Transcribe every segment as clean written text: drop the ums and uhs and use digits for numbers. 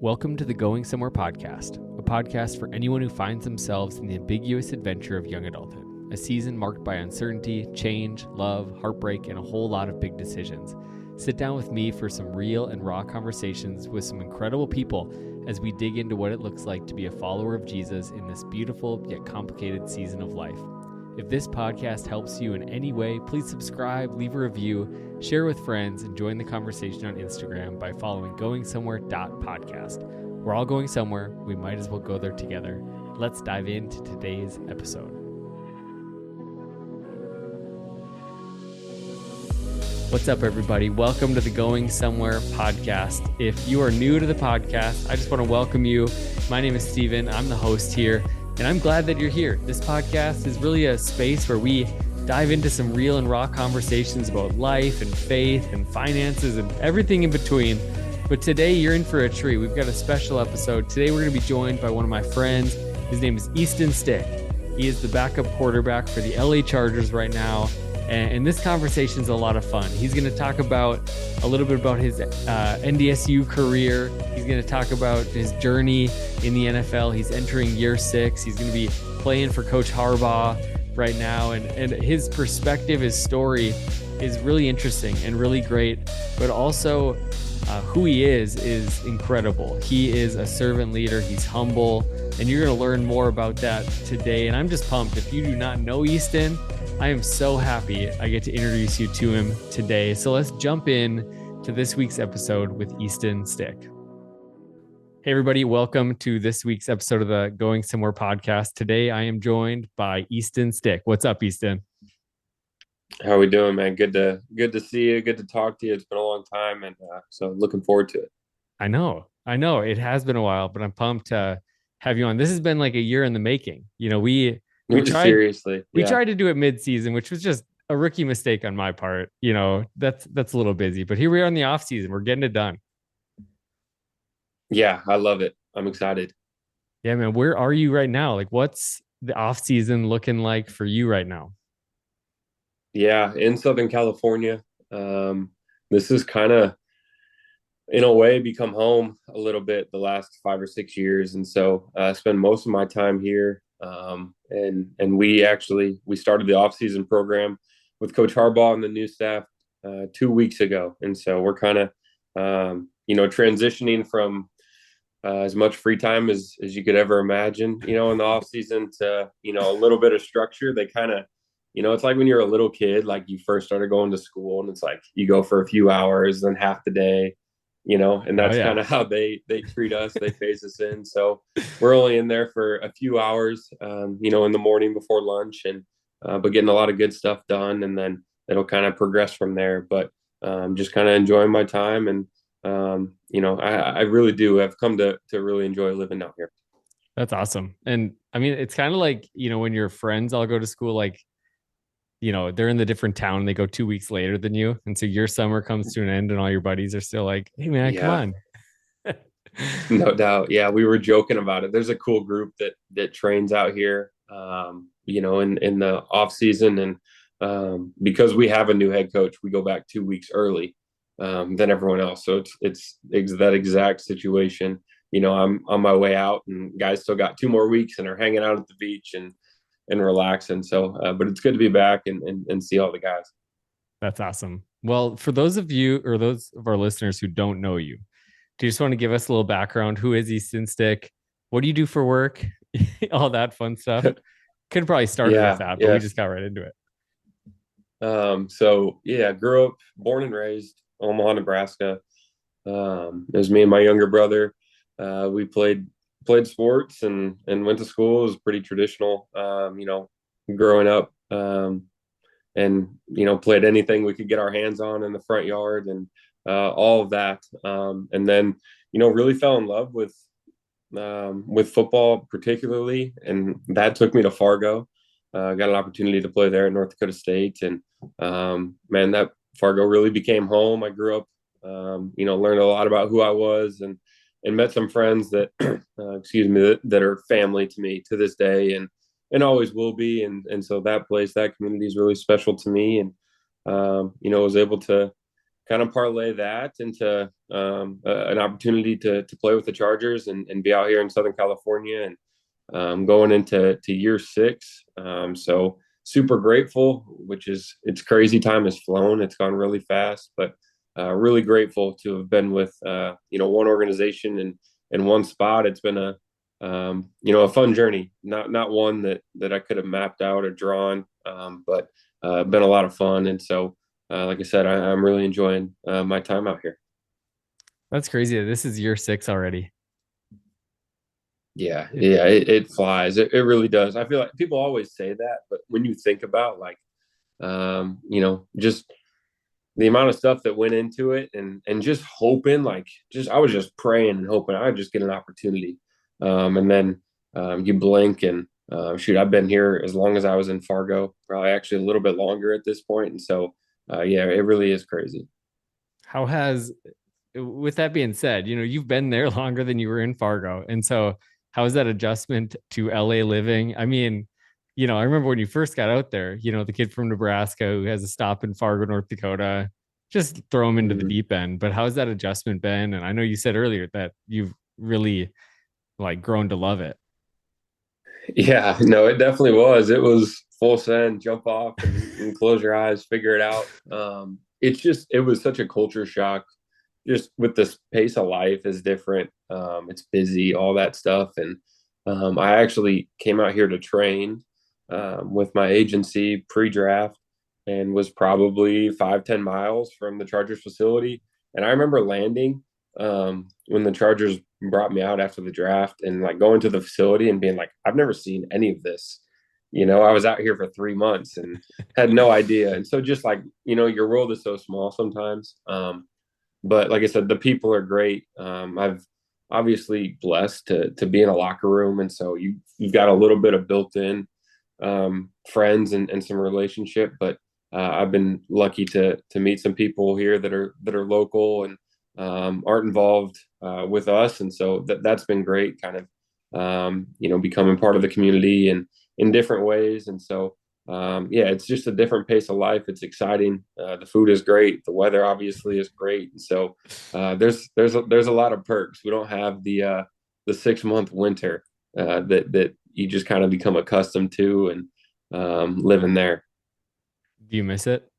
Welcome to the Going Somewhere podcast, a podcast for anyone who finds themselves in the ambiguous adventure of young adulthood, a season marked by uncertainty, change, love, heartbreak, and a whole lot of big decisions. Sit down with me for some real and raw conversations with some incredible people as we dig into what it looks like to be a follower of Jesus in this beautiful yet complicated season of life. If this podcast helps you in any way, please subscribe, leave a review, share with friends, and join the conversation on Instagram by following goingsomewhere.podcast. We're all going somewhere. We might as well go there together. Let's dive into today's episode. What's up, everybody? Welcome to the Going Somewhere podcast. If you are new to the podcast, I just want to welcome you. My name is Steven. I'm the host here, and I'm glad that you're here. This podcast is really a space where we dive into some real and raw conversations about life and faith and finances and everything in between. But today you're in for a treat. We've got a special episode. Today we're going to be joined by one of my friends. His name is Easton Stick. He is the backup quarterback for the LA Chargers right now. And this conversation is a lot of fun. He's going to talk about a little bit about his NDSU career. He's going to talk about his journey in the NFL. He's entering year 6. He's going to be playing for Coach Harbaugh right now. And his perspective, his story is really interesting and really great. But also who he is incredible. He is a servant leader. He's humble. And you're going to learn more about that today. And I'm just pumped. If you do not know Easton, I am so happy I get to introduce you to him today. So let's jump in to this week's episode with Easton Stick. Hey, everybody. Welcome to this week's episode of the Going Somewhere podcast. Today, I am joined by Easton Stick. What's up, Easton? How are we doing, man? Good to see you. Good to talk to you. It's been a long time, and so looking forward to it. I know. It has been a while, but I'm pumped to have you on. This has been like a year in the making. You know, we tried to do it mid-season, which was just a rookie mistake on my part. You know, that's a little busy, but here we are in the off season. We're getting it done. Yeah, I love it. I'm excited. Yeah, man. Where are you right now? Like, what's the off season looking like for you right now? Yeah, in Southern California. This is kind of, in a way, become home a little bit the last 5 or 6 years, and so I spend most of my time here. And we started the off-season program with Coach Harbaugh and the new staff 2 weeks ago, and so we're kind of transitioning from as much free time as you could ever imagine, in the off-season to a little bit of structure. They kind of, it's like when you're a little kid, like you first started going to school, and it's like you go for a few hours, then half the day. And that's kind of how they treat us. They phase us in. So we're only in there for a few hours, in the morning before lunch, and but getting a lot of good stuff done, and then it'll kind of progress from there. But just kind of enjoying my time, and I really do. I've come to really enjoy living out here. That's awesome. And I mean, it's kind of like, when your friends all go to school, like, they're in the different town and they go 2 weeks later than you. And so your summer comes to an end and all your buddies are still like, hey man, come on. No doubt. Yeah. We were joking about it. There's a cool group that trains out here, in the off season. And because we have a new head coach, we go back 2 weeks early than everyone else. So it's that exact situation. I'm on my way out, and guys still got 2 more weeks and are hanging out at the beach and relaxing. So, but it's good to be back and see all the guys. That's awesome. Well, for those of you or those of our listeners who don't know you, do you just want to give us a little background? Who is Easton Stick? What do you do for work? All that fun stuff. Could probably start with that, but we just got right into it. Grew up, born and raised Omaha, Nebraska. It was me and my younger brother. We played sports and went to school. It was pretty traditional, growing up, and played anything we could get our hands on in the front yard, and all of that. And then, really fell in love with football particularly. And that took me to Fargo. Got an opportunity to play there at North Dakota State. And, that Fargo really became home. I grew up, learned a lot about who I was, and met some friends that, that are family to me to this day, and always will be. And so that community is really special to me. And, was able to kind of parlay that into an opportunity to play with the Chargers and be out here in Southern California and going into year 6. So super grateful, it's crazy. Time has flown. It's gone really fast, but really grateful to have been with one organization and one spot. It's been a fun journey, not one that I could have mapped out or drawn, but been a lot of fun. And so, like I said, I'm really enjoying my time out here. That's crazy. This is year 6 already. Yeah, it flies. It really does. I feel like people always say that, but when you think about like, just the amount of stuff that went into it and just hoping, I was just praying and hoping I'd just get an opportunity. And then you blink and shoot, I've been here as long as I was in Fargo, probably actually a little bit longer at this point. And so, it really is crazy. With that being said, you've been there longer than you were in Fargo. And so how is that adjustment to LA living? I mean, I remember when you first got out there, the kid from Nebraska who has a stop in Fargo, North Dakota, just throw him into the deep end. But how's that adjustment been? And I know you said earlier that you've really grown to love it. Yeah, no, it definitely was. It was full send, jump off and close your eyes, figure it out. It was such a culture shock. Just with this pace of life is different. It's busy, all that stuff. And I actually came out here to train with my agency pre-draft and was probably 5-10 miles from the Chargers facility. And I remember landing when the Chargers brought me out after the draft and going to the facility and being like, I've never seen any of this. I was out here for 3 months and had no idea. And so just your world is so small sometimes. But like I said, the people are great. I've obviously blessed to be in a locker room. And so you've got a little bit of built-in friends and some relationship, but I've been lucky to meet some people here that are local and aren't involved with us. And so that's been great, kind of, becoming part of the community and in different ways. And so, it's just a different pace of life. It's exciting. The food is great. The weather obviously is great. And so there's a lot of perks. We don't have the 6-month winter that you just kind of become accustomed to and living there. Do you miss it?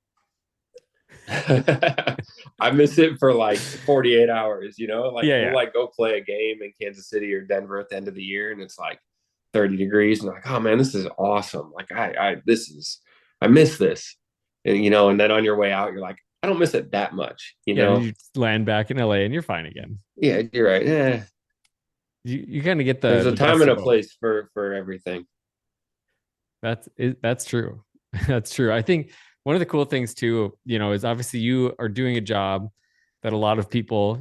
I miss it for 48 hours, we'll go play a game in Kansas City or Denver at the end of the year. And it's 30 degrees and oh man, this is awesome. I miss this. And then on your way out, you're like, I don't miss it that much, You land back in LA and you're fine again. Yeah, you're right. Yeah. You kind of get there's a time and a place for everything. That's true. That's true. I think one of the cool things too, is obviously you are doing a job that a lot of people,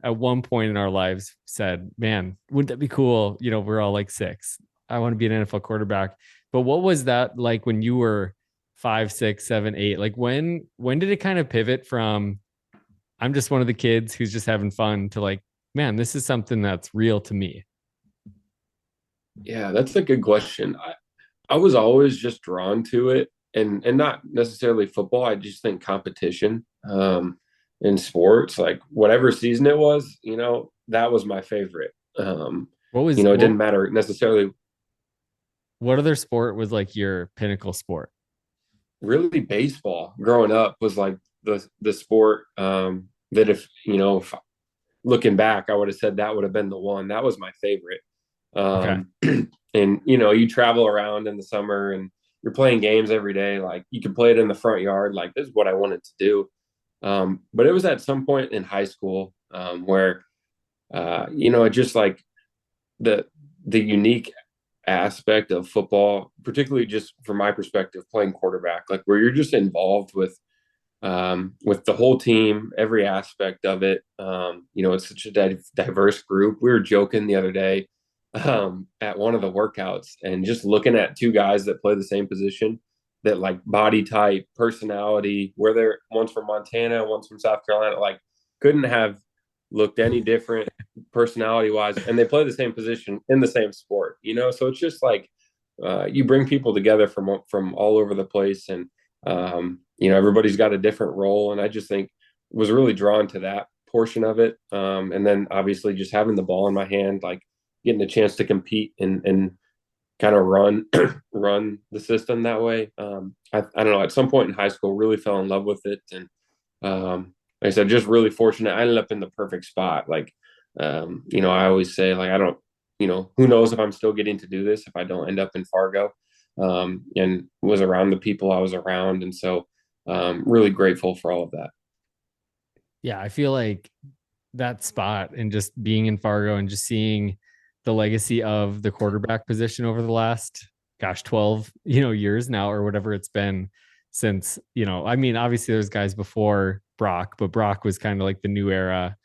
at one point in our lives said, man, wouldn't that be cool? We're all 6. I want to be an NFL quarterback. But what was that like when you were 5, 6, 7, 8? When did it kind of pivot from I'm just one of the kids who's just having fun to man, this is something that's real to me? Yeah, that's a good question. I was always just drawn to it and not necessarily football. I just think competition in sports, whatever season it was, that was my favorite. It didn't matter necessarily. What other sport was your pinnacle sport? Really, baseball growing up was the sport that if looking back, I would have said that would have been the one. That was my favorite. Okay. And you travel around in the summer and you're playing games every day. You could play it in the front yard. This is what I wanted to do. But it was at some point in high school where it just the unique aspect of football, particularly just from my perspective, playing quarterback, where you're just involved with the whole team, every aspect of it. It's such a diverse group. We were joking the other day at one of the workouts and just looking at 2 guys that play the same position that body type, personality, where they're one's from Montana, one's from South Carolina, couldn't have looked any different personality wise, and they play the same position in the same sport, so it's just you bring people together from all over the place, and everybody's got a different role. And I just think was really drawn to that portion of it. And then obviously just having the ball in my hand, like getting a chance to compete and kind of run run the system that way. I don't know. At some point in high school, really fell in love with it, and like I said, just really fortunate. I ended up in the perfect spot. Like, I always say, like, I don't, who knows if I'm still getting to do this if I don't end up in Fargo, and was around the people I was around, and so really grateful for all of that. Yeah, I feel like that spot and just being in Fargo and just seeing the legacy of the quarterback position over the last, 12, years now or whatever it's been since, I mean, obviously there's guys before Brock, but Brock was kind of like the new era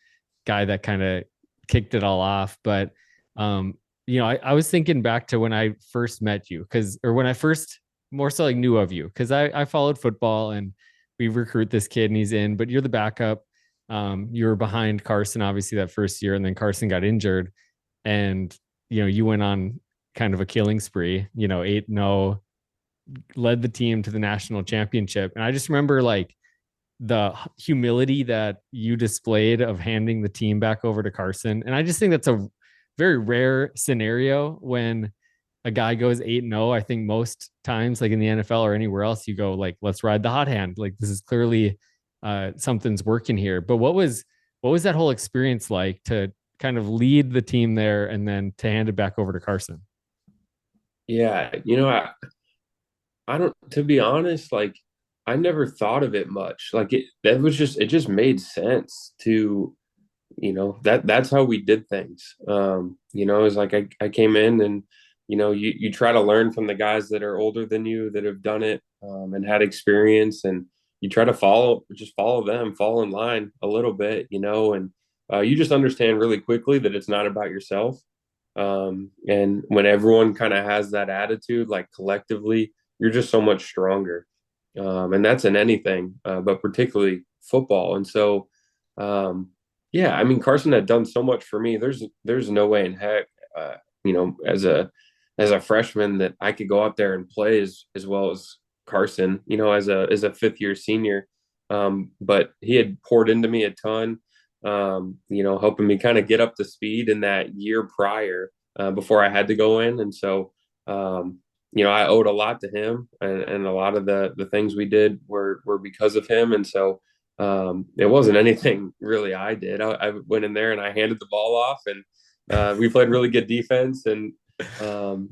guy that kind of kicked it all off. But, I was thinking back to when I first met you or when I first more so like knew of you, cause I followed football and we recruit this kid and he's in, but you're the backup. You were behind Carson, obviously, that first year, and then Carson got injured. And, you went on kind of a killing spree, 8-0, led the team to the national championship. And I just remember like the humility that you displayed of handing the team back over to Carson. And I just think that's a very rare scenario when a guy goes 8-0. I think most times, like in the NFL or anywhere else, you go like, let's ride the hot hand. Like this is clearly something's working here. But what was that whole experience like to kind of lead the team there and then to hand it back over to Carson? Yeah, I don't, to be honest, like I never thought of it much. Like it just made sense to, that's how we did things. It was like I came in and, you try to learn from the guys that are older than you that have done it, and had experience, and you try to follow them, fall in line a little bit, and you just understand really quickly that it's not about yourself. And when everyone kind of has that attitude, like collectively, you're just so much stronger. And that's in anything, but particularly football. And so, yeah, I mean, Carson had done so much for me. There's no way in heck, as a freshman that I could go out there and play as well as Carson, as a fifth year senior. But he had poured into me a ton, helping me kind of get up to speed in that year prior, before I had to go in. And so, I owed a lot to him, and a lot of the things we did were because of him. And so, it wasn't anything really I did. I went in there and I handed the ball off, and we played really good defense, and kind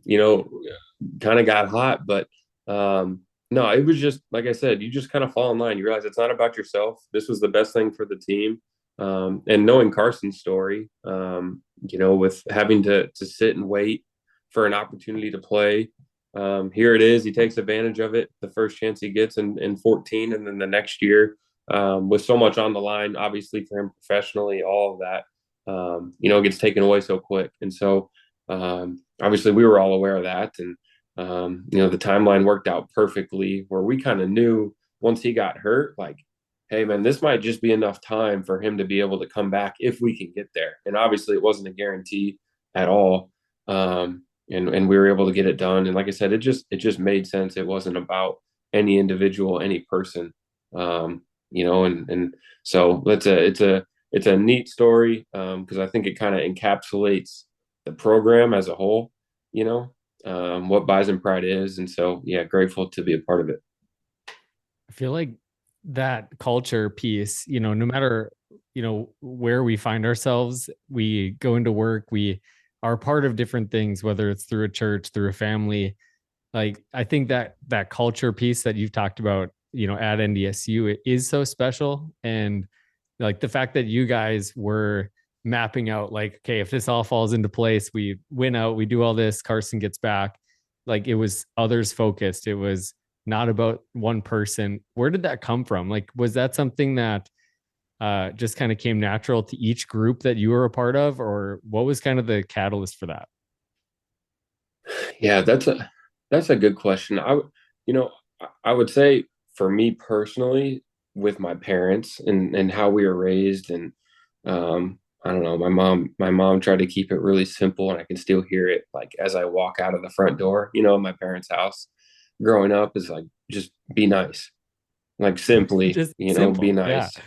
of got hot. But no, it was just like I said, you just kind of fall in line. You realize it's not about yourself. This was the best thing for the team. And knowing Carson's story, with having to sit and wait for an opportunity to play. Here it is. He takes advantage of it the first chance he gets in 14, and then the next year, with so much on the line, obviously for him professionally, all of that, gets taken away so quick. And so, obviously we were all aware of that. And, the timeline worked out perfectly where we kind of knew once he got hurt, like, hey man, this might just be enough time for him to be able to come back if we can get there. And obviously it wasn't a guarantee at all. And we were able to get it done. And like I said, it just made sense. It wasn't about any individual, any person. And so it's a neat story, because I think it kind of encapsulates the program as a whole, what Bison Pride is. And so, yeah, grateful to be a part of it. I feel like that culture piece, no matter, where we find ourselves, we go into work, we are part of different things, whether it's through a church, through a family. Like, I think that culture piece that you've talked about, at NDSU, it is so special. And like the fact that you guys were mapping out, like, okay, if this all falls into place, we win out, we do all this, Carson gets back. Like, it was others focused. It was not about one person. Where did that come from? Like, was that something that just kind of came natural to each group that you were a part of, or what was kind of the catalyst for that? Yeah, that's a good question. I would say for me personally, with my parents and how we were raised, and I don't know, my mom tried to keep it really simple, and I can still hear it like as I walk out of the front door, in my parents' house growing up, is like, just be nice, like simply, Just simple. be Yeah. nice.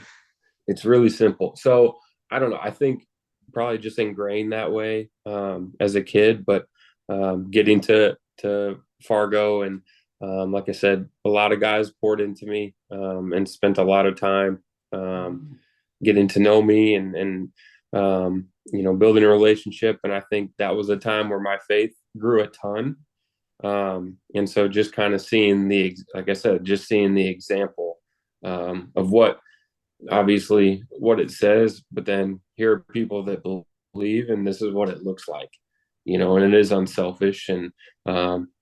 It's really simple. So I don't know. I think probably just ingrained that way as a kid, but getting to Fargo and like I said, a lot of guys poured into me and spent a lot of time getting to know me and building a relationship. And I think that was a time where my faith grew a ton. And so just kind of seeing like I said, just seeing the example of what obviously what it says, but then here are people that believe, and this is what it looks like, and it is unselfish, and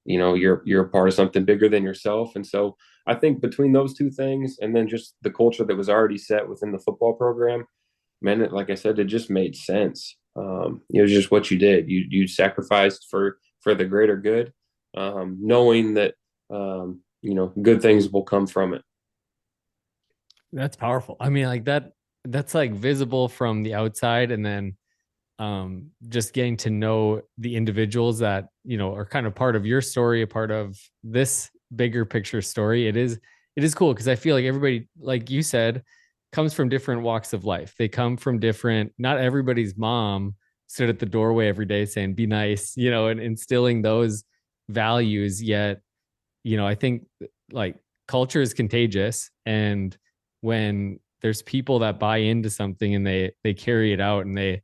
you're a part of something bigger than yourself. And so I think between those two things, and then just the culture that was already set within the football program, man, like I said, it just made sense. It was just what you did. You sacrificed for the greater good, knowing that good things will come from it. That's powerful. I mean, like that's like visible from the outside, and then just getting to know the individuals that, are kind of part of your story, a part of this bigger picture story. It is cool because I feel like everybody, like you said, comes from different walks of life. They come from different, not everybody's mom stood at the doorway every day saying, be nice, and instilling those values. Yet, I think like culture is contagious. And when there's people that buy into something and they carry it out, and they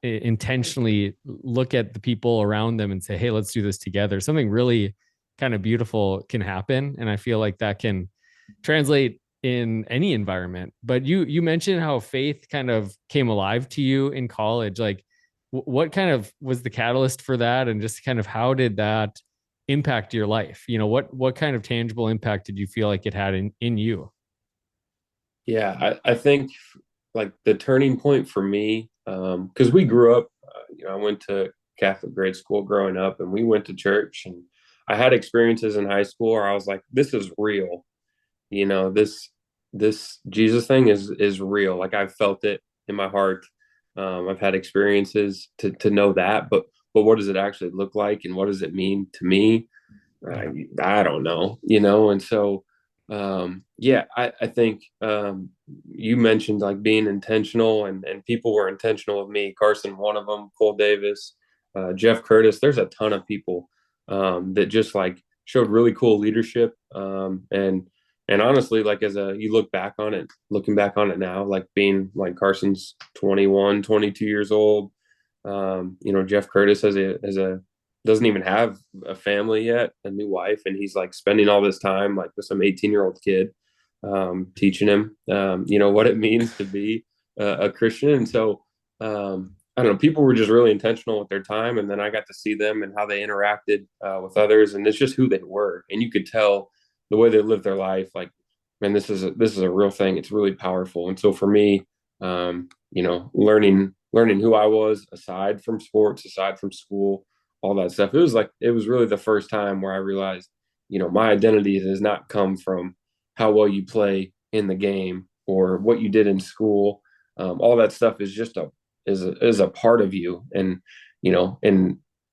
intentionally look at the people around them and say, hey, let's do this together, something really kind of beautiful can happen. And I feel like that can translate in any environment. But you mentioned how faith kind of came alive to you in college. Like what kind of was the catalyst for that, and just kind of how did that impact your life? What kind of tangible impact did you feel like it had in you? Yeah, I think like the turning point for me, because we grew up, I went to Catholic grade school growing up, and we went to church, and I had experiences in high school where I was like, this is real. This Jesus thing is real. Like I've felt it in my heart. I've had experiences to know that, but what does it actually look like, and what does it mean to me? Yeah. I don't know, and so yeah, I think you mentioned like being intentional, and people were intentional with me. Carson, one of them, Cole Davis, Jeff Curtis. There's a ton of people that just like showed really cool leadership, and honestly, like you looking back on it now, like being like Carson's 21, 22 years old. Jeff Curtis has a doesn't even have a family yet, a new wife, and he's like spending all this time like with some 18-year-old kid, teaching him, what it means to be a Christian. And so, I don't know, people were just really intentional with their time, and then I got to see them and how they interacted with others, and it's just who they were, and you could tell the way they lived their life. Like, man, this is a real thing. It's really powerful. And so for me, learning who I was aside from sports, aside from school, all that stuff. It was really the first time where I realized, my identity does not come from how well you play in the game or what you did in school. All that stuff is just is a part of you, and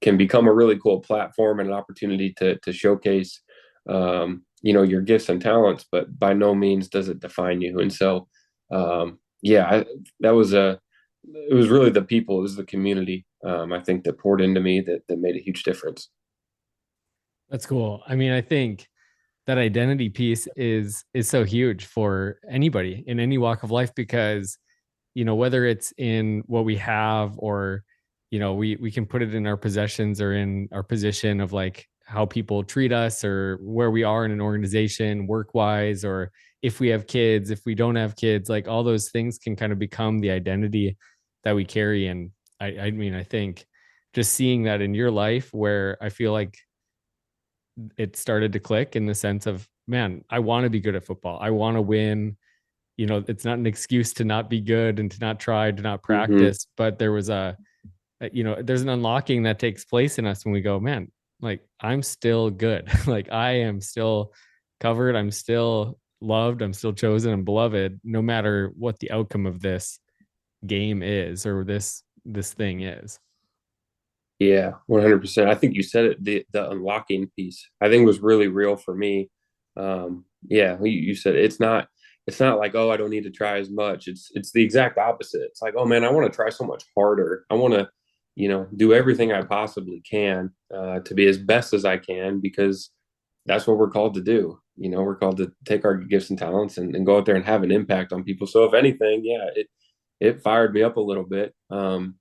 can become a really cool platform and an opportunity to showcase, your gifts and talents, but by no means does it define you. And so, yeah, it was really the people, it was the community, I think, that poured into me that made a huge difference. That's cool. I mean, I think that identity piece is so huge for anybody in any walk of life, because whether it's in what we have, or we can put it in our possessions or in our position of like how people treat us, or where we are in an organization work wise, or if we have kids, if we don't have kids, like all those things can kind of become the identity that we carry. And I mean, I think just seeing that in your life, where I feel like it started to click in the sense of, man, I want to be good at football. I want to win. It's not an excuse to not be good and to not try, to not Mm-hmm. practice, but there was there's an unlocking that takes place in us when we go, man, like I'm still good. Like I am still covered. I'm still loved. I'm still chosen and beloved, no matter what the outcome of this game is, or this thing is. Yeah, 100%. I think you said it, the unlocking piece, I think, was really real for me. Yeah, you said it's not, it's not like, oh, I don't need to try as much. It's the exact opposite. It's like, oh man, I want to try so much harder. I want to, do everything I possibly can to be as best as I can, because that's what we're called to do. We're called to take our gifts and talents and go out there and have an impact on people. So if anything, yeah, it fired me up a little bit. And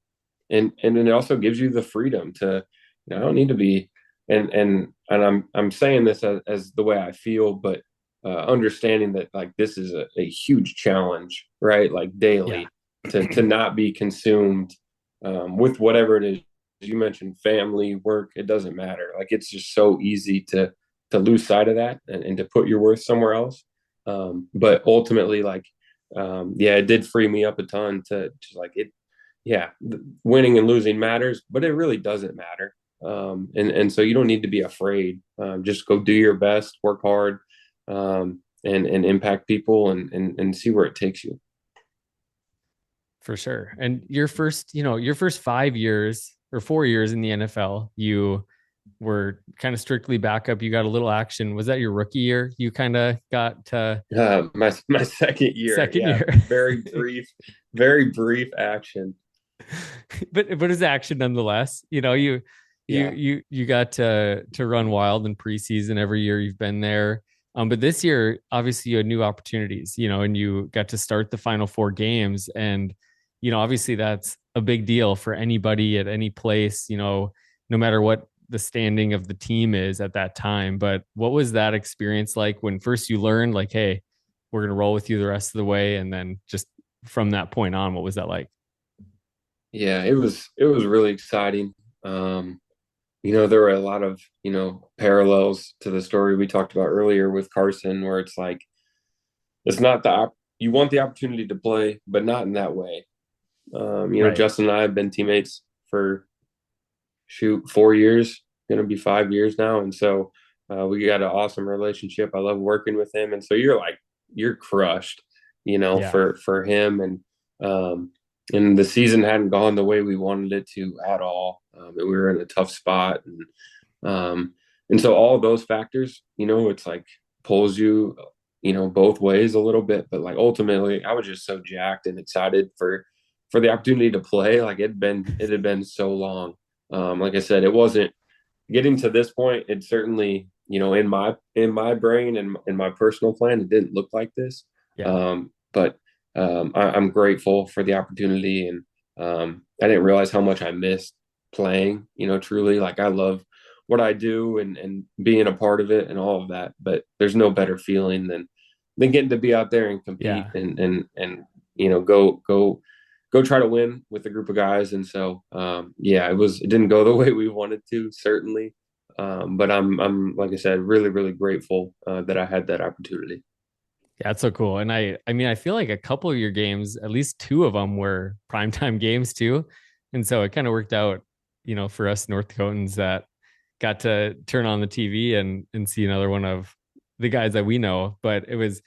then it also gives you the freedom to, I don't need to be, and I'm saying this as the way I feel, but understanding that like this is a huge challenge, right? Like Yeah, daily to not be consumed with whatever it is. You mentioned family, work, it doesn't matter. Like it's just so easy to lose sight of that and to put your worth somewhere else. But ultimately, like, yeah, it did free me up a ton to just like it. Yeah, winning and losing matters, but it really doesn't matter. And so you don't need to be afraid. Just go do your best, work hard, and impact people and see where it takes you. for sure. And your first 5 years or 4 years in the NFL, you were kind of strictly backup. You got a little action. Was that your rookie year? You kind of got My second year, second yeah, year, very brief action. but it's action nonetheless. You you Yeah, you you got to run wild in preseason every year you've been there. But this year, obviously, you had new opportunities. And you got to start the final four games, and obviously, that's a big deal for anybody at any place. No matter what the standing of the team is at that time. But what was that experience like when first you learned, like, hey, we're gonna roll with you the rest of the way, and then just from that point on, what was that like? yeah, it was really exciting. There were a lot of, parallels to the story we talked about earlier with Carson, where it's like, it's not you want the opportunity to play, but not in that way. Right. Justin and I have been teammates for 4 years, going to be 5 years now. And so we got an awesome relationship. I love working with him. And so you're crushed, Yeah. for him. And the season hadn't gone the way we wanted it to at all. And we were in a tough spot. And so all of those factors, it's like pulls you, both ways a little bit. But like ultimately, I was just so jacked and excited for the opportunity to play. Like it had been so long. Like I said, it wasn't getting to this point. It certainly, in my brain and in my personal plan, it didn't look like this. Yeah. But I'm grateful for the opportunity, and I didn't realize how much I missed playing. Truly, like I love what I do and being a part of it and all of that. But there's no better feeling than getting to be out there and compete Yeah. and go try to win with a group of guys. And so yeah, it didn't go the way we wanted to, certainly. But I'm like I said, really, really grateful that I had that opportunity. Yeah, it's so cool. And I mean, I feel like a couple of your games, at least two of them were primetime games too. And so it kind of worked out, for us North Dakotans that got to turn on the TV and see another one of the guys that we know. But it was,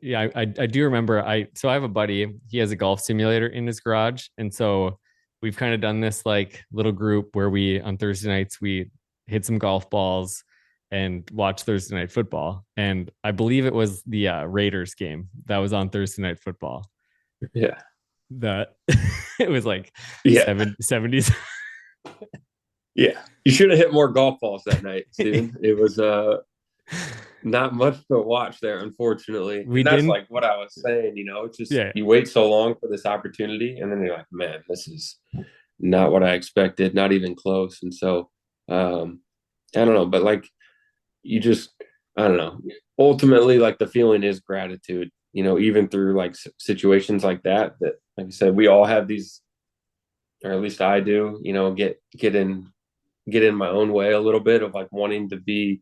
yeah, I do remember so I have a buddy, he has a golf simulator in his garage. And so we've kind of done this like little group where we on Thursday nights we hit some golf balls and watch Thursday night football. And I believe it was the Raiders game that was on Thursday night football. Yeah. That it was like Yeah. 70s. Yeah. You should have hit more golf balls that night, Steven. It was not much to watch there, unfortunately. We And that's didn't. like what I was saying, it's just Yeah. you wait so long for this opportunity, and then you're like, man, this is not what I expected, not even close. And so I don't know, but like you just, I don't know. Ultimately, like the feeling is gratitude, even through like situations like that, like I said, we all have these, or at least I do, get in my own way a little bit of like wanting to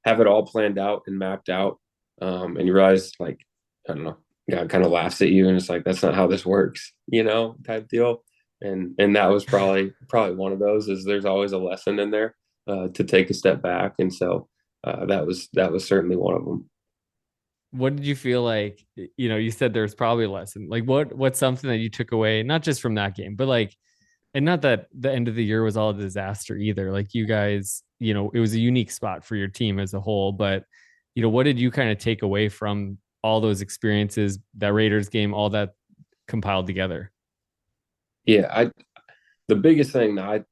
have it all planned out and mapped out. And you realize like, I don't know, God kind of laughs at you and it's like, that's not how this works, type deal. And that was probably one of those. Is there's always a lesson in there to take a step back. And so that was certainly one of them. What did you feel like? You said there's probably a lesson. Like what's something that you took away, not just from that game, but like, and not that the end of the year was all a disaster either. Like you guys, it was a unique spot for your team as a whole, but what did you kind of take away from all those experiences, that Raiders game, all that compiled together? Yeah, the biggest thing that I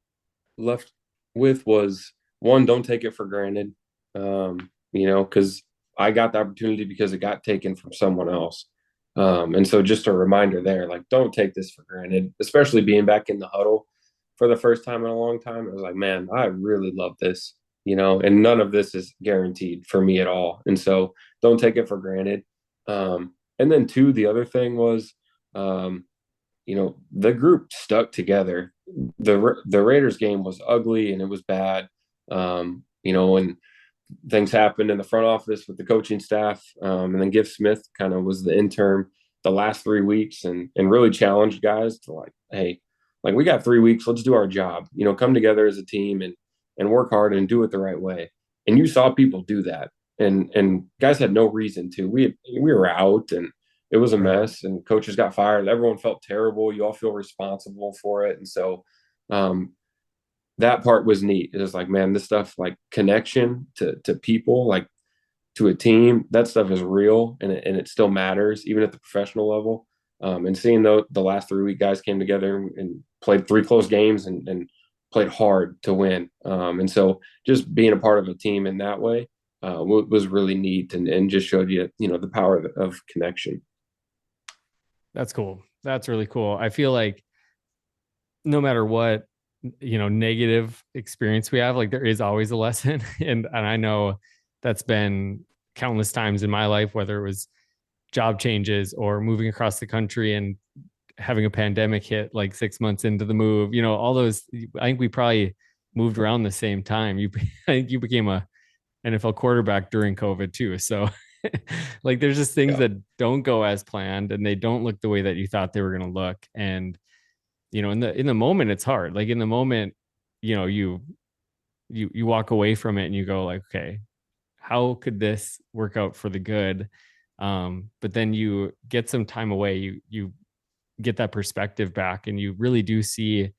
left with was one, don't take it for granted. Because I got the opportunity because it got taken from someone else. And so just a reminder there, like, don't take this for granted, especially being back in the huddle for the first time in a long time. It was like, man, I really love this, and none of this is guaranteed for me at all. And so don't take it for granted. And then two, the other thing was, the group stuck together. The Raiders game was ugly and it was bad. And things happened in the front office with the coaching staff. And then Giff Smith kind of was the intern the last 3 weeks and really challenged guys to like, hey, like we got 3 weeks, let's do our job, come together as a team and work hard and do it the right way. And you saw people do that. And guys had no reason to. We were out and it was a mess and coaches got fired. Everyone felt terrible. You all feel responsible for it. And so that part was neat. It was like, man, this stuff, like connection to people, like to a team, that stuff is real and it still matters even at the professional level. And seeing the last 3 week guys came together and played 3 close games and played hard to win. And so just being a part of a team in that way was really neat and just showed you, the power of connection. That's cool. That's really cool. I feel like no matter what, negative experience we have, like there is always a lesson. And I know that's been countless times in my life, whether it was job changes or moving across the country and having a pandemic hit like 6 months into the move, all those. I think we probably moved around the same time. I think you became a NFL quarterback during COVID too. So like there's just things that don't go as planned and they don't look the way that you thought they were going to look. And in the moment it's hard. Like in the moment, you walk away from it and you go like, okay, how could this work out for the good? But then you get some time away, you get that perspective back and you really do see,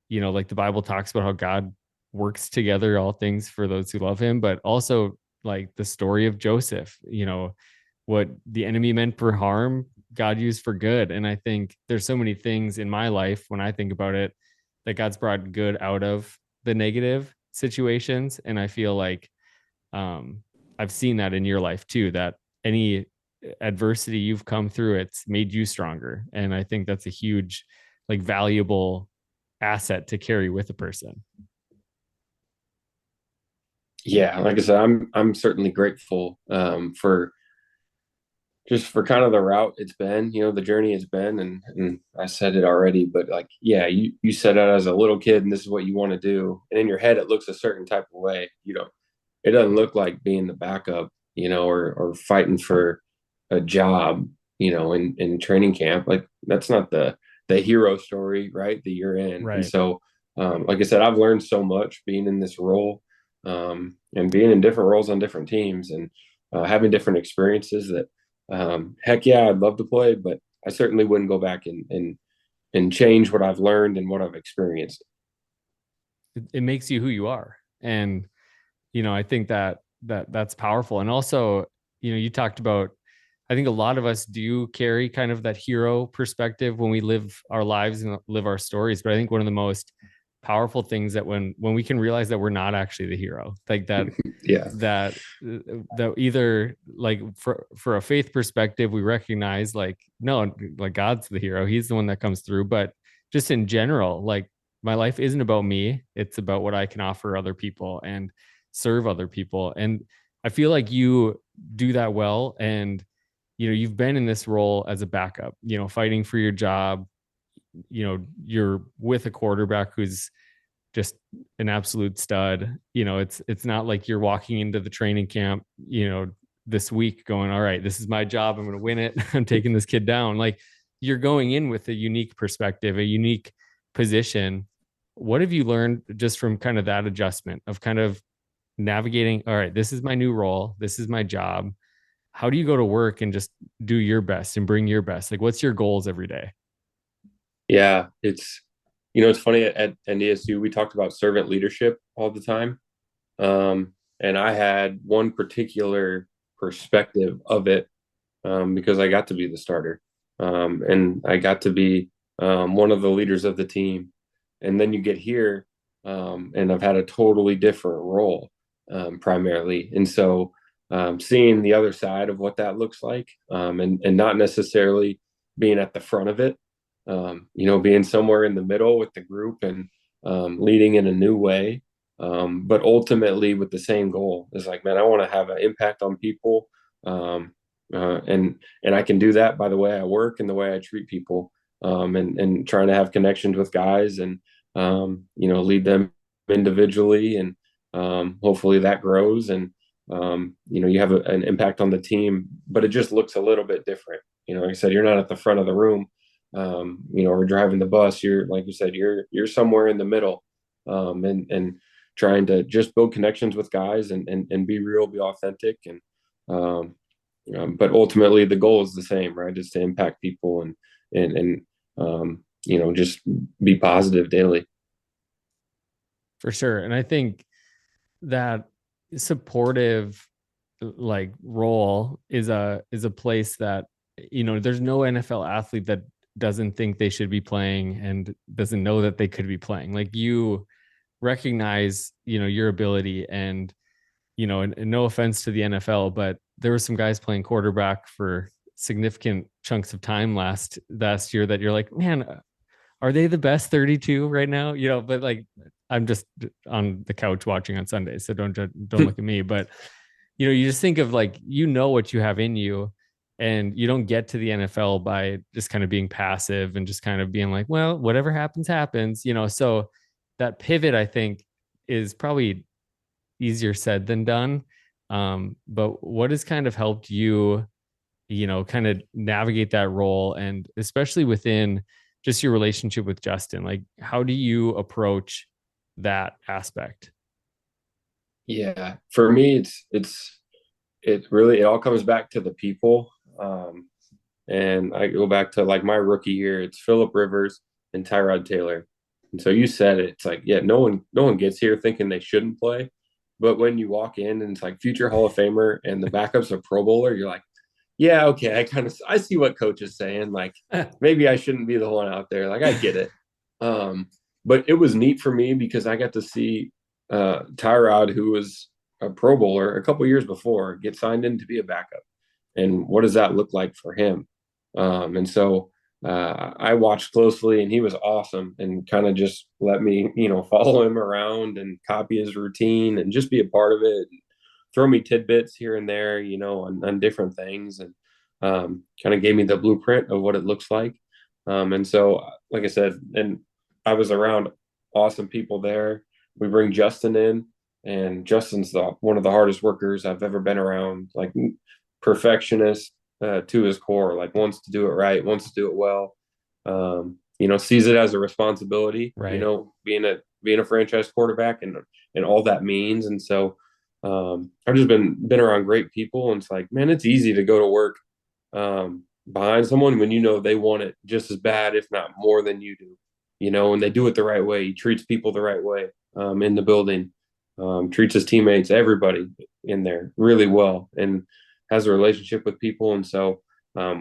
like the Bible talks about how God works together all things for those who love him, but also like the story of Joseph, what the enemy meant for harm, God used for good. And I think there's so many things in my life when I think about it that God's brought good out of the negative situations. And I feel like I've seen that in your life too, that any adversity you've come through, it's made you stronger. And I think that's a huge, like valuable asset to carry with a person. Yeah, like I said, I'm certainly grateful for kind of the route it's been, the journey it's been, and I said it already, but like, yeah, you set out as a little kid and this is what you want to do, and in your head it looks a certain type of way. It doesn't look like being the backup, or fighting for a job, in training camp. Like that's not the hero story, right? That you're in, Right. And so, like I said, I've learned so much being in this role, and being in different roles on different teams, and having different experiences that. Heck yeah, I'd love to play, but I certainly wouldn't go back and change what I've learned and what I've experienced. It makes you who you are. And, I think that's powerful. And also, you talked about, I think a lot of us do carry kind of that hero perspective when we live our lives and live our stories. But I think one of the most powerful things that when we can realize that we're not actually the hero, like that, that either like for a faith perspective, we recognize like, no, like God's the hero. He's the one that comes through. But just in general, like my life isn't about me. It's about what I can offer other people and serve other people. And I feel like you do that well. And, you've been in this role as a backup, fighting for your job. You're with a quarterback who's just an absolute stud. It's not like you're walking into the training camp, this week going, all right, this is my job. I'm going to win it. I'm taking this kid down. Like you're going in with a unique perspective, a unique position. What have you learned just from kind of that adjustment of kind of navigating, all right, this is my new role. This is my job. How do you go to work and just do your best and bring your best? Like what's your goals every day? Yeah, it's funny at NDSU, we talked about servant leadership all the time. And I had one particular perspective of it because I got to be the starter, and I got to be one of the leaders of the team. And then you get here, and I've had a totally different role, primarily. And so seeing the other side of what that looks like, and not necessarily being at the front of it, being somewhere in the middle with the group and leading in a new way, but ultimately with the same goal is like, man, I want to have an impact on people. And I can do that by the way I work and the way I treat people, and trying to have connections with guys and lead them individually, and hopefully that grows, and you have an impact on the team, but it just looks a little bit different. Like I said, you're not at the front of the room, or driving the bus. You're, like you said, you're somewhere in the middle, and trying to just build connections with guys and be real, be authentic, and but ultimately the goal is the same, right? Just to impact people and just be positive daily. For sure. And I think that supportive like role is a place that, there's no NFL athlete that doesn't think they should be playing and doesn't know that they could be playing. Like, you recognize, your ability, and, and no offense to the NFL, but there were some guys playing quarterback for significant chunks of time last year that you're like, man, are they the best 32 right now? But like, I'm just on the couch watching on Sundays, so don't look at me. But you just think of like, what you have in you, and you don't get to the NFL by just kind of being passive and just kind of being like, well, whatever happens, happens. So that pivot, I think, is probably easier said than done. But what has kind of helped you, kind of navigate that role, and especially within just your relationship with Justin? Like, how do you approach that aspect? Yeah, for me, it all comes back to the people. And I go back to like my rookie year. It's Phillip Rivers and Tyrod Taylor. And so you said it, it's like, yeah, no one gets here thinking they shouldn't play. But when you walk in and it's like future Hall of Famer and the backup's a Pro Bowler, you're like, yeah, okay, I see what coach is saying. Like, maybe I shouldn't be the one out there. Like, I get it. But it was neat for me because I got to see Tyrod, who was a Pro Bowler a couple years before, get signed in to be a backup. And what does that look like for him? And so I watched closely, and he was awesome, and kind of just let me, follow him around and copy his routine and just be a part of it. And throw me tidbits here and there, on different things, and kind of gave me the blueprint of what it looks like. And so, like I said, and I was around awesome people there. We bring Justin in, and Justin's one of the hardest workers I've ever been around. Like, perfectionist to his core. Like, wants to do it right, wants to do it well. Sees it as a responsibility. Right. Being a franchise quarterback and all that means. And so I've just been around great people, and it's like, man, it's easy to go to work behind someone when they want it just as bad, if not more than you do. And they do it the right way. He treats people the right way in the building, treats his teammates, everybody in there really well, and has a relationship with people. And so I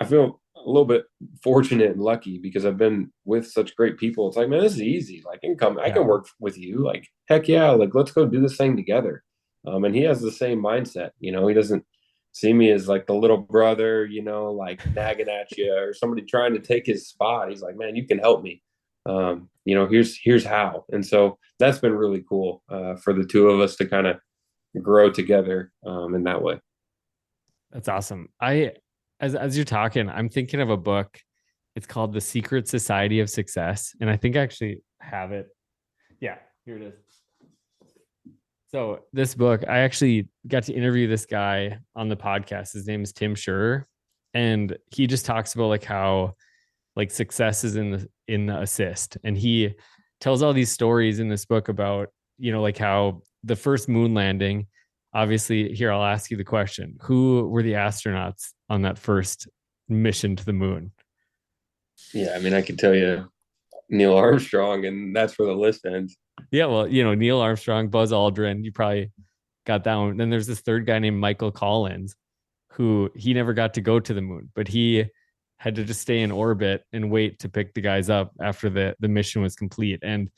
feel a little bit fortunate and lucky because I've been with such great people. It's like, man, this is easy. Like, I can work with you. Like, heck yeah. Like, let's go do this thing together. And he has the same mindset. He doesn't see me as like the little brother, like nagging at you or somebody trying to take his spot. He's like, man, you can help me. Here's how. And so that's been really cool for the two of us to kind of grow together in that way. That's awesome. As you're talking, I'm thinking of a book. It's called The Secret Society of Success. And I think I actually have it. Yeah, here it is. So this book, I actually got to interview this guy on the podcast. His name is Tim Schurer. And he just talks about like how like success is in the assist. And he tells all these stories in this book about, like how the first moon landing, obviously here, I'll ask you the question. Who were the astronauts on that first mission to the moon? Yeah. I mean, I could tell you Neil Armstrong, and that's where the list ends. Yeah. Well, Neil Armstrong, Buzz Aldrin, you probably got that one. Then there's this third guy named Michael Collins, who he never got to go to the moon, but he had to just stay in orbit and wait to pick the guys up after the mission was complete. And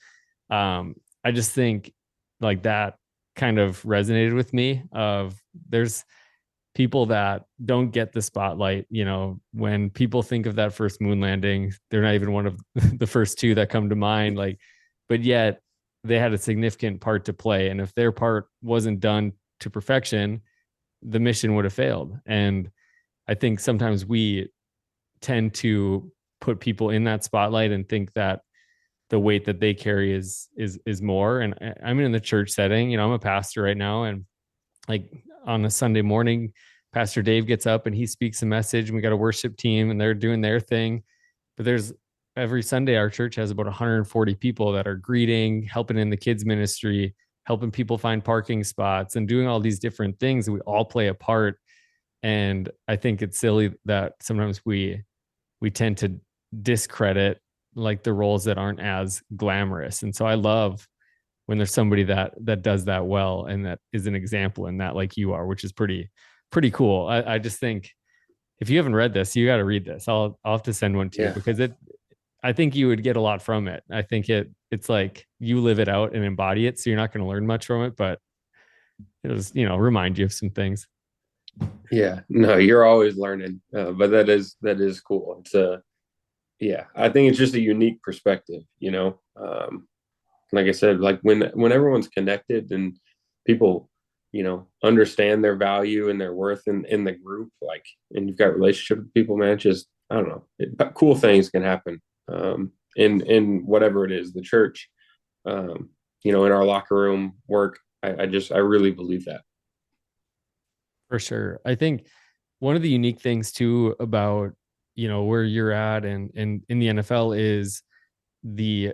I just think like that kind of resonated with me. Of there's people that don't get the spotlight. When people think of that first moon landing, they're not even one of the first two that come to mind. Like, but yet they had a significant part to play. And if their part wasn't done to perfection, the mission would have failed. And I think sometimes we tend to put people in that spotlight and think that the weight that they carry is more. And I'm in the church setting, I'm a pastor right now, and like on a Sunday morning, Pastor Dave gets up and he speaks a message, and we got a worship team and they're doing their thing. But there's every Sunday, our church has about 140 people that are greeting, helping in the kids ministry, helping people find parking spots, and doing all these different things. We all play a part. And I think it's silly that sometimes we tend to discredit like the roles that aren't as glamorous. And so I love when there's somebody that does that well and that is an example in that, like you are, which is pretty cool. I just think if you haven't read this, you got to read this. I'll have to send one to you, because I think you would get a lot from it. I think it's like you live it out and embody it. So you're not going to learn much from it, but it'll just, remind you of some things. Yeah, no, you're always learning, but that is cool. It's I think it's just a unique perspective, like I said, like when everyone's connected and people, understand their value and their worth in the group, like, and you've got relationship with people, man, just, I don't know, cool things can happen, in whatever it is, the church, in our locker room work. I really believe that. For sure. I think one of the unique things too about, where you're at and in the NFL is the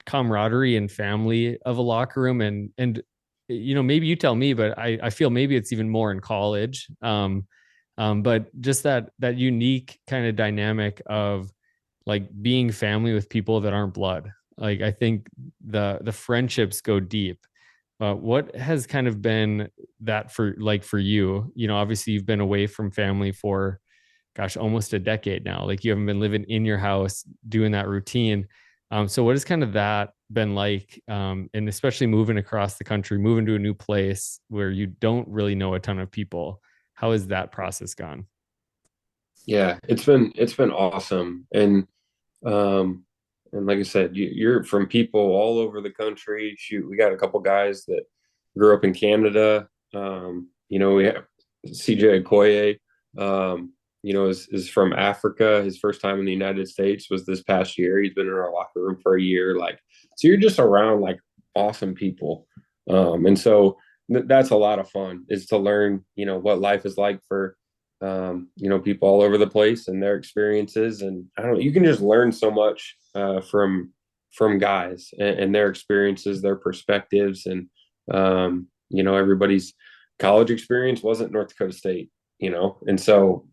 camaraderie and family of a locker room. And maybe you tell me, but I feel maybe it's even more in college. But just that unique kind of dynamic of like being family with people that aren't blood. Like, I think the friendships go deep. What has kind of been that for you? Obviously you've been away from family for, gosh, almost a decade now. Like, you haven't been living in your house doing that routine. So what has kind of that been like? And especially moving across the country, moving to a new place where you don't really know a ton of people. How has that process gone? Yeah, it's been awesome. And like I said, you're from people all over the country. Shoot, we got a couple guys that grew up in Canada. We have CJ Okoye, is from Africa. His first time in the United States was this past year. He's been in our locker room for a year. Like, so you're just around like awesome people. And so that's a lot of fun, is to learn, what life is like for, people all over the place and their experiences. And I don't know, you can just learn so much from guys and their experiences, their perspectives. And, everybody's college experience wasn't North Dakota State, and so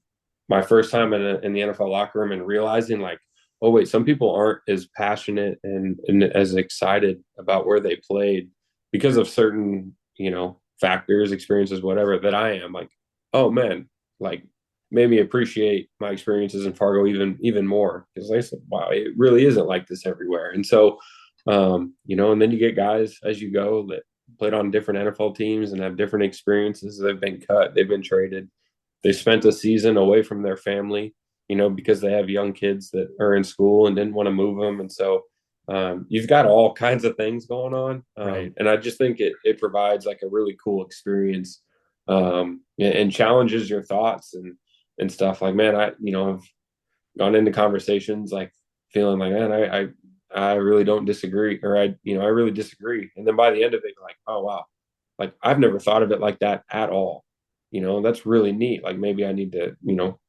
my first time in the NFL locker room and realizing like, oh wait, some people aren't as passionate and as excited about where they played because of certain, factors, experiences, whatever, that I am. Like, oh man, like, made me appreciate my experiences in Fargo even more, because I said, wow, it really isn't like this everywhere. And so, and then you get guys as you go that played on different NFL teams and have different experiences. They've been cut, they've been traded, they spent a season away from their family, because they have young kids that are in school and didn't want to move them. And so you've got all kinds of things going on. Right. And I just think it provides like a really cool experience, and challenges your thoughts and stuff. Like, man, I've gone into conversations like feeling like, man, I really don't disagree, or I really disagree. And then by the end of it, like, oh, wow, like I've never thought of it like that at all. That's really neat. Like, maybe I need to,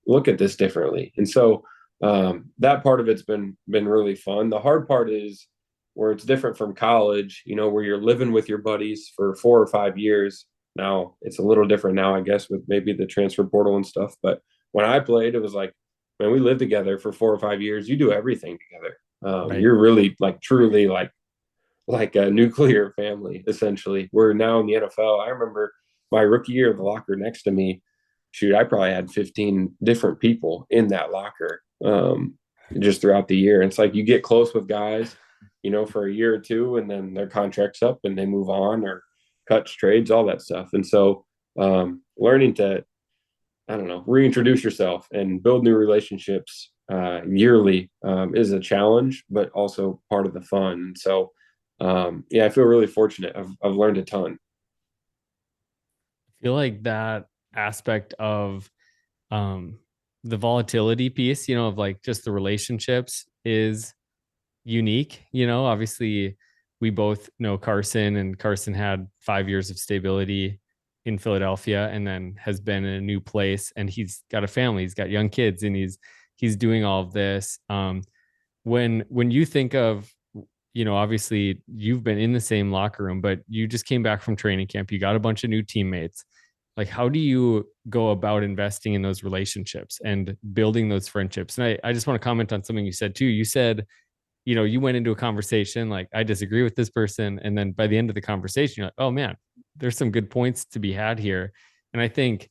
look at this differently. And so that part of it's been really fun. The hard part is where it's different from college, where you're living with your buddies for 4 or 5 years. Now it's a little different now, I guess, with maybe the transfer portal and stuff. But when I played, it was like, man, we lived together for 4 or 5 years. You do everything together. Right. You're really like truly like a nuclear family, essentially. We're now in the NFL. I remember my rookie year, the locker next to me, shoot, I probably had 15 different people in that locker, just throughout the year. And it's like you get close with guys, for a year or two, and then their contract's up and they move on or cuts, trades, all that stuff. And so learning to, I don't know, reintroduce yourself and build new relationships yearly is a challenge, but also part of the fun. So, yeah, I feel really fortunate. I've learned a ton. I feel like that aspect of um, the volatility piece, of like just the relationships is unique. Obviously, we both know Carson, and Carson had 5 years of stability in Philadelphia and then has been in a new place, and he's got a family, he's got young kids, and he's doing all of this. When you think of, obviously you've been in the same locker room, but you just came back from training camp, you got a bunch of new teammates. Like, how do you go about investing in those relationships and building those friendships? And I just want to comment on something you said too. You said, you went into a conversation like, I disagree with this person. And then by the end of the conversation, you're like, oh man, there's some good points to be had here. And I think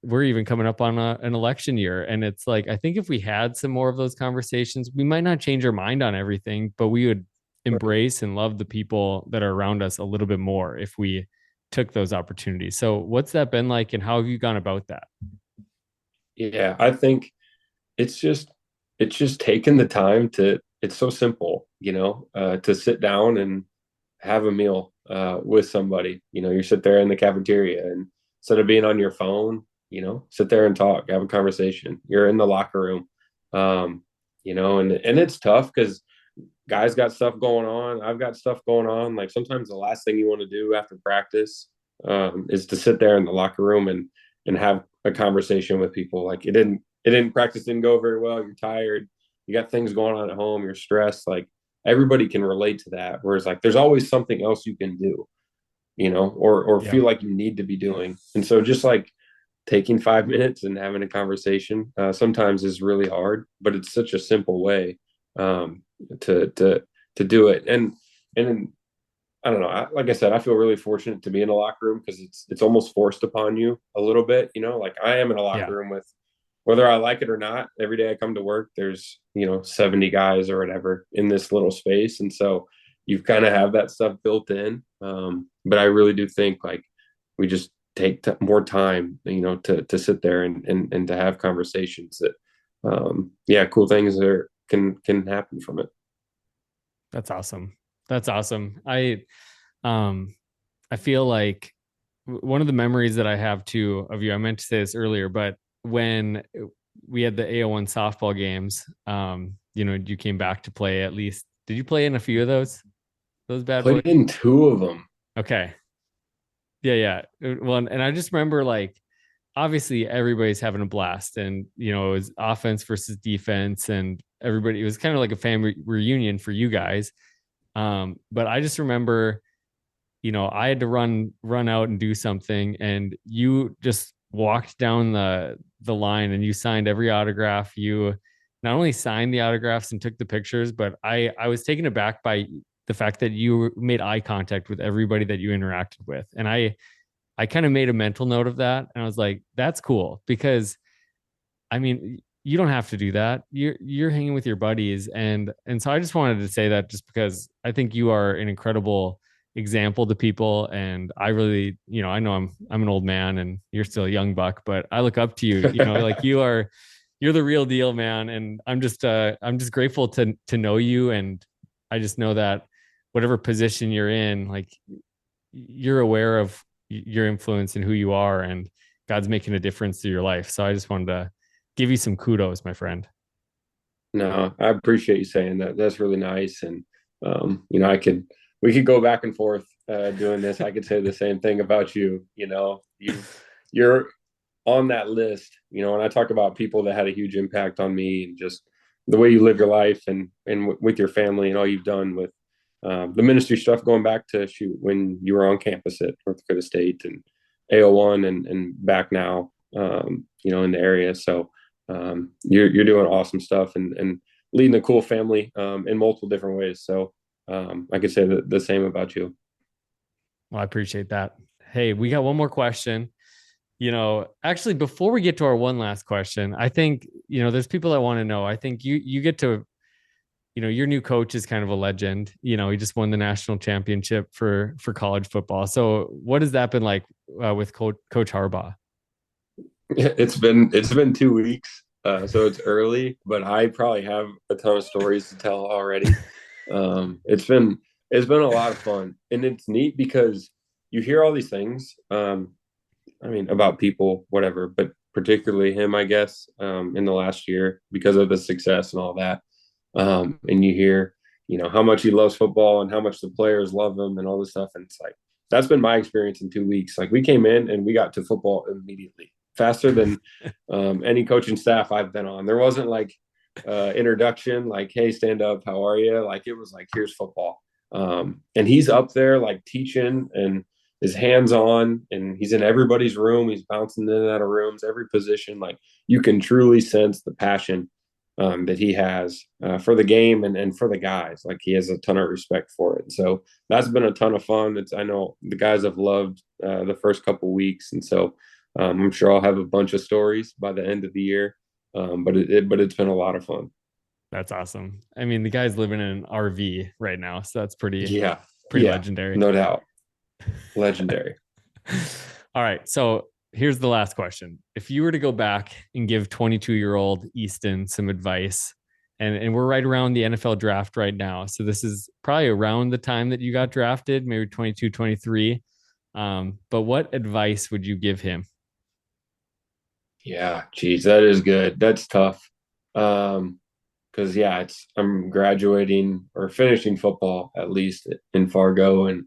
we're even coming up on an election year. And it's like, I think if we had some more of those conversations, we might not change our mind on everything, but we would embrace and love the people that are around us a little bit more if we took those opportunities. So what's that been like, and how have you gone about that? Yeah, I think it's just it's just taking the time to, it's so simple, to sit down and have a meal with somebody. You sit there in the cafeteria, and instead of being on your phone, sit there and talk, have a conversation. You're in the locker room. And it's tough because guys got stuff going on. I've got stuff going on. Like sometimes the last thing you want to do after practice is to sit there in the locker room and have a conversation with people. Like practice didn't go very well. You're tired. You got things going on at home. You're stressed. Like everybody can relate to that. Whereas like there's always something else you can do, or Yeah. feel like you need to be doing. And so just like taking 5 minutes and having a conversation sometimes is really hard, but it's such a simple way to do it. And I don't know. Like I said, I feel really fortunate to be in a locker room because it's almost forced upon you a little bit. Like I am in a Yeah. locker room with, whether I like it or not, every day I come to work, there's 70 guys or whatever in this little space, and so you kind of have that stuff built in. But I really do think like we just take more time, to sit there and to have conversations that, yeah, cool things can happen from it. That's awesome. That's awesome. I feel like one of the memories that I have too of you, I meant to say this earlier, but when we had the AO1 softball games, you came back to play at least. Did you play in a few of those bad boys? Played in two of them. Okay. Yeah. Well, and I just remember like, obviously everybody's having a blast, and, it was offense versus defense, and everybody, it was kind of like a family reunion for you guys. But I just remember, I had to run out and do something, and you just walked down the line and you signed every autograph. You not only signed the autographs and took the pictures, but I was taken aback by the fact that you made eye contact with everybody that you interacted with. And I kind of made a mental note of that, and I was like, that's cool, because I mean, you don't have to do that. You're hanging with your buddies, and so I just wanted to say that just because I think you are an incredible example to people, and I really, I know I'm an old man and you're still a young buck, but I look up to you. Like you're the real deal, man, and I'm just grateful to know you, and I just know that whatever position you're in, like you're aware of your influence and who you are, and God's making a difference to your life. So I just wanted to give you some kudos, my friend. No, I appreciate you saying that. That's really nice. And, we could go back and forth doing this. I could say the same thing about you. You're on that list, when I talk about people that had a huge impact on me, and just the way you live your life and with your family and all you've done with the ministry stuff, going back to shoot when you were on campus at North Dakota State and AO1 and back now, in the area. So you're doing awesome stuff and leading a cool family in multiple different ways. So I could say the same about you. Well, I appreciate that. Hey, we got one more question. Actually, before we get to our one last question, I think, there's people that want to know. I think you get to, your new coach is kind of a legend. He just won the national championship for college football. So what has that been like with Coach Harbaugh? It's been 2 weeks, so it's early, but I probably have a ton of stories to tell already. It's been a lot of fun, and it's neat because you hear all these things. I mean, about people, whatever, but particularly him, I guess, in the last year because of the success and all that. And you hear, how much he loves football and how much the players love him and all this stuff. And it's like, that's been my experience in 2 weeks. Like, we came in and we got to football immediately, faster than any coaching staff I've been on. There wasn't like introduction, like, hey, stand up, how are you? Like, it was like, here's football. And he's up there like teaching and his hands on, and he's in everybody's room. He's bouncing in and out of rooms, every position. Like, you can truly sense the passion that he has for the game and for the guys. Like, he has a ton of respect for it. So that's been a ton of fun. I know the guys have loved the first couple weeks, and so I'm sure I'll have a bunch of stories by the end of the year. But it's been a lot of fun. That's awesome. I mean, the guy's living in an RV right now, so that's pretty Yeah, legendary. No doubt. Legendary. All right. So here's the last question. If you were to go back and give 22-year-old Easton some advice, and we're right around the NFL draft right now. So this is probably around the time that you got drafted, maybe 22, 23. But what advice would you give him? Yeah, geez, that is good. That's tough. Because I'm graduating or finishing football at least in Fargo and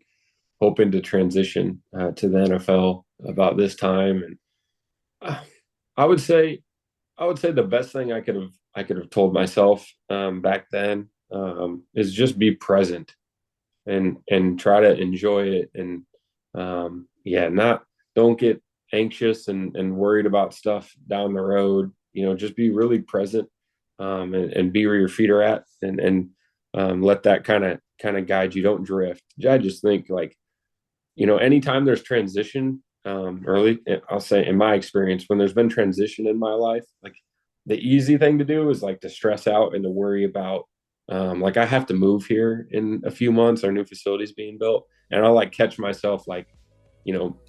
hoping to transition to the NFL about this time. And I would say the best thing I could have told myself back then is just be present and try to enjoy it. And don't get anxious and worried about stuff down the road. Just be really present and be where your feet are at, and let that kind of guide you. Don't drift. I just think, like, anytime there's transition early, I'll say in my experience, when there's been transition in my life, like, the easy thing to do is like to stress out and to worry about, like, I have to move here in a few months, our new facility's being built, and I'll like catch myself like,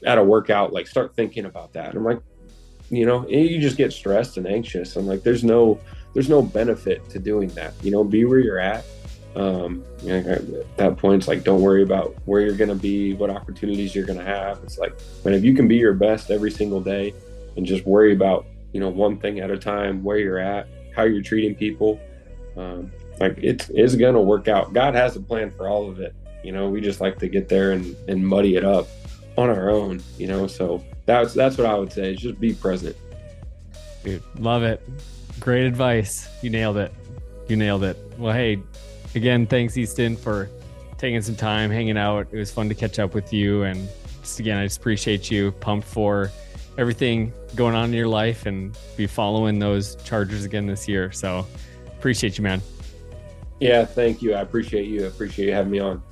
at a workout, like, start thinking about that. I'm like, you just get stressed and anxious. I'm like, there's no benefit to doing that. Be where you're at. At that point, it's like, don't worry about where you're going to be, what opportunities you're going to have. It's like, but if you can be your best every single day and just worry about, one thing at a time, where you're at, how you're treating people, like, it's going to work out. God has a plan for all of it. We just like to get there and muddy it up on our own, so that's what I would say, is just be present. Dude, love it. Great advice. You nailed it. Well, hey, again, thanks, Easton, for taking some time, hanging out. It was fun to catch up with you. And I just appreciate you. Pumped for everything going on in your life and be following those Chargers again this year. So appreciate you, man. Yeah, thank you. I appreciate you. I appreciate you having me on.